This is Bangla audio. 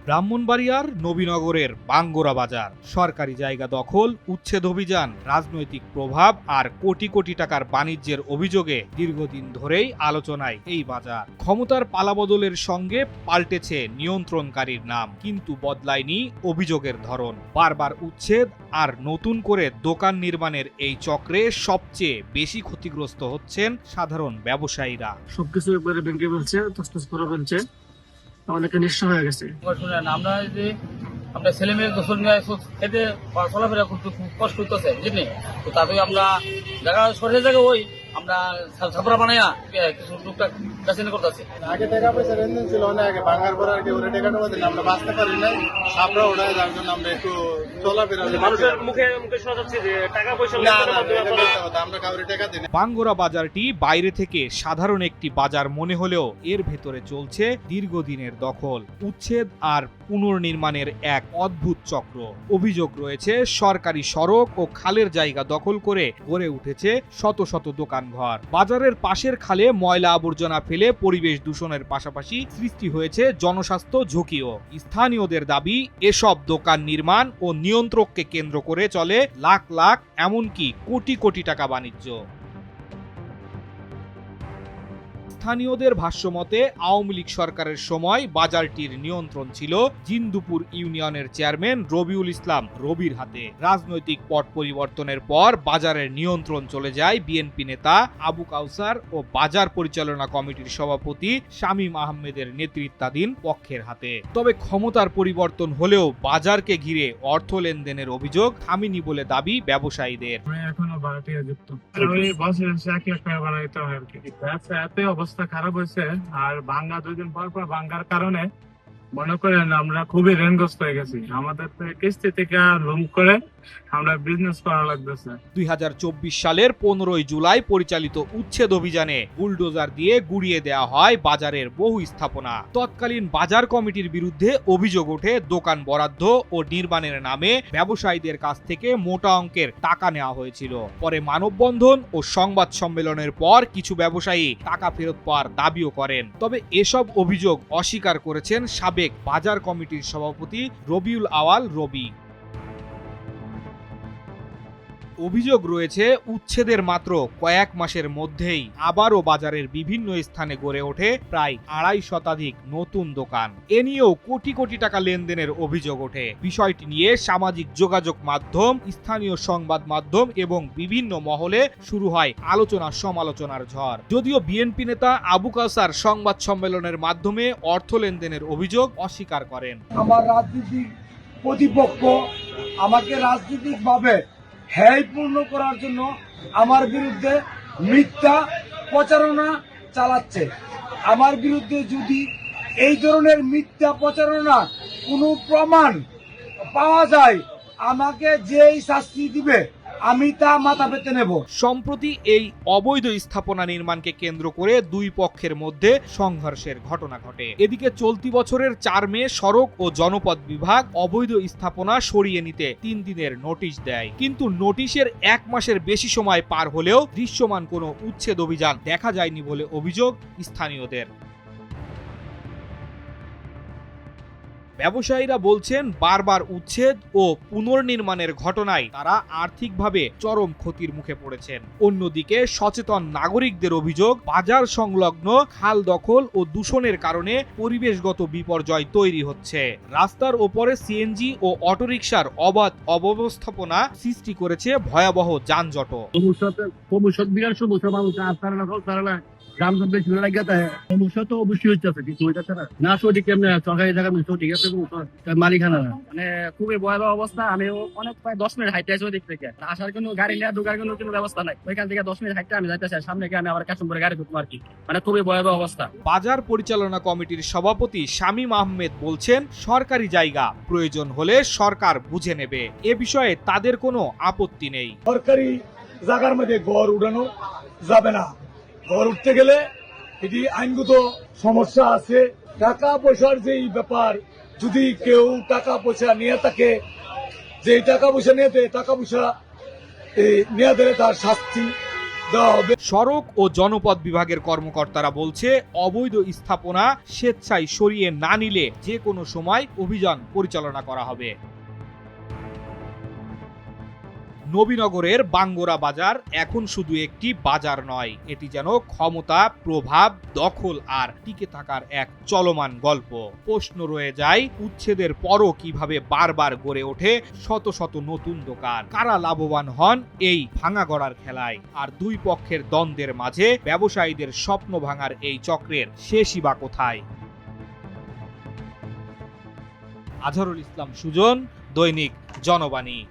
ব্রাহ্মণবাড়িয়ার নবীনগরের বাঙ্গোরা বাজার। সরকারি জায়গা দখল, উচ্ছেদ অভিযান, রাজনৈতিক প্রভাব আর কোটি কোটি টাকার বাণিজ্যের অভিযোগে দীর্ঘদিন ধরেই আলোচনায় এই বাজার। ক্ষমতার পালাবদলের সঙ্গে পাল্টেছে নিয়ন্ত্রণকারীর নাম, কিন্তু বদলায়নি অভিযোগের ধরন। বারবার উচ্ছেদ আর নতুন করে দোকান নির্মাণের এই চক্রে সবচেয়ে বেশি ক্ষতিগ্রস্ত হচ্ছেন সাধারণ ব্যবসায়ীরা। সবকিছু একবারে ভেঙে ফেলছে, তছনছ করে ফেলছে, অনেকে নিঃস্ব হয়ে গেছে। আমরা যে আমরা ছেলে মেয়ে গোসল খেতে চলাফেরা করতে খুব কষ্ট হইতেছে, বুঝলি? তো তাতে আমরা জায়গা সরকারি জায়গা ওই আমরা ছাপড়া বানাইয়া কিছু টুকটাক বেচেনা করতেছি। আগে টাকা পয়সা লেনদেন ছিল অনেক আগে, বাঙার পর আর কি ওরা টাকাটা বলতেন আমরা বাঁচতে পারি না, ছাপড়া ওঠায় যার জন্য আমরা একটু চলাফেরা মানুষের মুখে মুখে শোনা যাচ্ছে যে টাকা পয়সা আমরা কাউরে টাকা দিই না। বাঙ্গোরা বাজারটি বাইরে থেকে সাধারণ একটি বাজার মনে হলেও এর ভেতরে চলছে দীর্ঘদিনের দখল, উচ্ছেদ আর পুনর্নির্মাণের এক অদ্ভুত চক্র। অভিযোগ রয়েছে সরকারি সড়ক ও খালের জায়গা দখল করে গড়ে উঠেছে শত শত দোকানঘর। বাজারের পাশের খালে ময়লা আবর্জনা ফেলে পরিবেশ দূষণের পাশাপাশি সৃষ্টি হয়েছে জনস্বাস্থ্য ঝুঁকিও। স্থানীয়দের দাবি, এসব দোকান নির্মাণ ও নিয়ন্ত্রককে কেন্দ্র করে চলে লাখ লাখ এমনকি কোটি কোটি টাকা বাণিজ্য। স্থানীয়দের ভাষ্যমতে আওয়ামী লীগ সরকারের সময় বাজারটির নিয়ন্ত্রণ ছিল জিন্দুপুর ইউনিয়নের চেয়ারম্যান রবিউল ইসলাম রবির হাতে। রাজনৈতিক পট পরিবর্তনের পর বাজারের নিয়ন্ত্রণ চলে যায় বিএনপি নেতা আবু কাউসার ও বাজার পরিচালনা কমিটির সভাপতি শামীম আহমেদের নেতৃত্বাধীন পক্ষের হাতে। তবে ক্ষমতার পরিবর্তন হলেও বাজারকে ঘিরে অর্থ লেনদেনের অভিযোগ থামেনি বলে দাবি ব্যবসায়ীদের। এখনো ভাড়াটিয়া যুক্ত বানাইতে হয় আর কি। এত অবস্থা খারাপ হয়েছে, আর ভাঙ্গা 2 দিন পর পর ভাঙ্গার কারণে মনে করেন আমরা খুবই ঋণগ্রস্ত হয়ে গেছি। আমাদের কিস্তি থেকে লোন করে আমরা বিজনেস করা লাগতেছে। 2024 সালের 15 জুলাই পরিচালিত উচ্ছেদ অভিযানে বুলডোজার দিয়ে গুড়িয়ে দেওয়া হয় বাজারের বহু স্থাপনা। তৎকালীন বাজার কমিটির বিরুদ্ধে অভিযোগ ওঠে দোকান বরাদ্দ ও নির্মাণের নামে ব্যবসায়ীদের কাছ থেকে মোটা অঙ্কের টাকা নেওয়া হয়েছিল। পরে মানববন্ধন ও সংবাদ সম্মেলনের পর কিছু ব্যবসায়ী টাকা ফেরত পাওয়ার দাবিও করেন। তবে এসব অভিযোগ অস্বীকার করেছেন সাবেক বাজার কমিটির সভাপতি রবিউল আওয়াল রবি। অভিযোগ রয়েছে উচ্ছেদের মাত্র কয়েক মাসের মধ্যেই আবারও বাজারের বিভিন্ন স্থানে গড়ে ওঠে প্রায় 2.5 শতাধিক নতুন দোকান। এ নিয়েও কোটি কোটি টাকা লেনদেনের অভিযোগ ওঠে। বিষয়টি নিয়ে সামাজিক যোগাযোগ মাধ্যম, স্থানীয় সংবাদ মাধ্যম এবং বিভিন্ন মহলে শুরু হয় আলোচনা সমালোচনার ঝড়। যদিও বিএনপি নেতা আবু কাউসার সংবাদ সম্মেলনের মাধ্যমে অর্থ লেনদেনের অভিযোগ অস্বীকার করেন। আমার রাজনৈতিক প্রতিপক্ষ আমাকে রাজনৈতিকভাবে হেয় পূর্ণ করার জন্য আমার বিরুদ্ধে মিথ্যা প্রচারণা চালাচ্ছে। আমার বিরুদ্ধে যদি এই ধরনের মিথ্যা প্রচারণা কোনো প্রমাণ পাওয়া যায়, আমাকে যেই শাস্তি দিবে আমি তা মাথা পেতে নেব। সম্প্রতি এই অবৈধ স্থাপনা নির্মাণকে কেন্দ্র করে দুই পক্ষের মধ্যে সংঘর্ষের ঘটনা ঘটে। এদিকে চলতি বছরের 4 মে সড়ক ও জনপদ বিভাগ অবৈধ স্থাপনা সরিয়ে নিতে 3 দিনের নোটিশ দেয়, কিন্তু নোটিশের 1 মাসের বেশি সময় পার হলেও দৃশ্যমান কোনো উচ্ছেদ অভিযান দেখা যায়নি বলে অভিযোগ স্থানীয়দের। ব্যবসায়ীরা বলছেন বারবার উচ্ছেদ ও পুনর্নির্মাণের ঘটনায় তারা আর্থিকভাবে চরম ক্ষতির মুখে পড়েছেন। অন্যদিকে সচেতন নাগরিকদের অভিযোগ, বাজার সংলগ্ন খাল দখল ও দূষণের কারণে পরিবেশগত বিপর্যয় তৈরি হচ্ছে। রাস্তার ওপরে সিএনজি ও অটোরিকশার অবাধ অব্যবস্থাপনা সৃষ্টি করেছে ভয়াবহ যানজট। মালিকানা মানে খুবই ভয়াবহ অবস্থা। আমি অনেক প্রায় 10 মিনিট হাইটে আছি ওদিক থেকে, আসার কোনো গাড়ি নেওয়া ঢোকার কোনো ব্যবস্থা নাই। ওইখান থেকে 10 মিনিট হাইটে আমি যাইতে চাই, সামনে গিয়ে আমি আবার কাশিমপুরে গাড়ি ঢুকবো আর কি। মানে খুবই ভয়াবহ অবস্থা। বাজার পরিচালনা কমিটির সভাপতি শামীম আহমেদ বলছেন সরকারি জায়গা প্রয়োজন হলে সরকার বুঝে নেবে, এ বিষয়ে তাদের কোনো আপত্তি নেই। সরকারি জায়গার মধ্যে ঘর উঠানো যাবে না। ঘর উঠতে গেলে এটি আইনগত সমস্যা আছে। টাকা পয়সার যেই ব্যাপার, যদি কেউ টাকা পয়সা নিয়ে থাকে, যে টাকা পয়সা নিয়ে টাকা পয়সা নিয়ে দিলে তার শাস্তি দেওয়া হবে। সড়ক ও জনপথ বিভাগের কর্মকর্তারা বলছে, অবৈধ স্থাপনা স্বেচ্ছায় সরিয়ে না নিলে যে কোনো সময় অভিযান পরিচালনা করা হবে। নবীনগরের বাঙ্গোরা বাজার এখন শুধু একটি বাজার নয়, এটি যেন ক্ষমতা, প্রভাব, দখল আর টিকে থাকার এক চলমান গল্প। প্রশ্ন রয়ে যায়, উচ্ছেদের পরও কিভাবে বারবার গড়ে ওঠে শত শত নতুন দোকান? কারা লাভবান হন এই ভাঙা গড়ার খেলায়? আর দুই পক্ষের দ্বন্দ্বের মাঝে ব্যবসায়ীদের স্বপ্ন ভাঙার এই চক্রের শেষই বা কোথায়? আজহারুল ইসলাম সুজন, দৈনিক জনবাণী।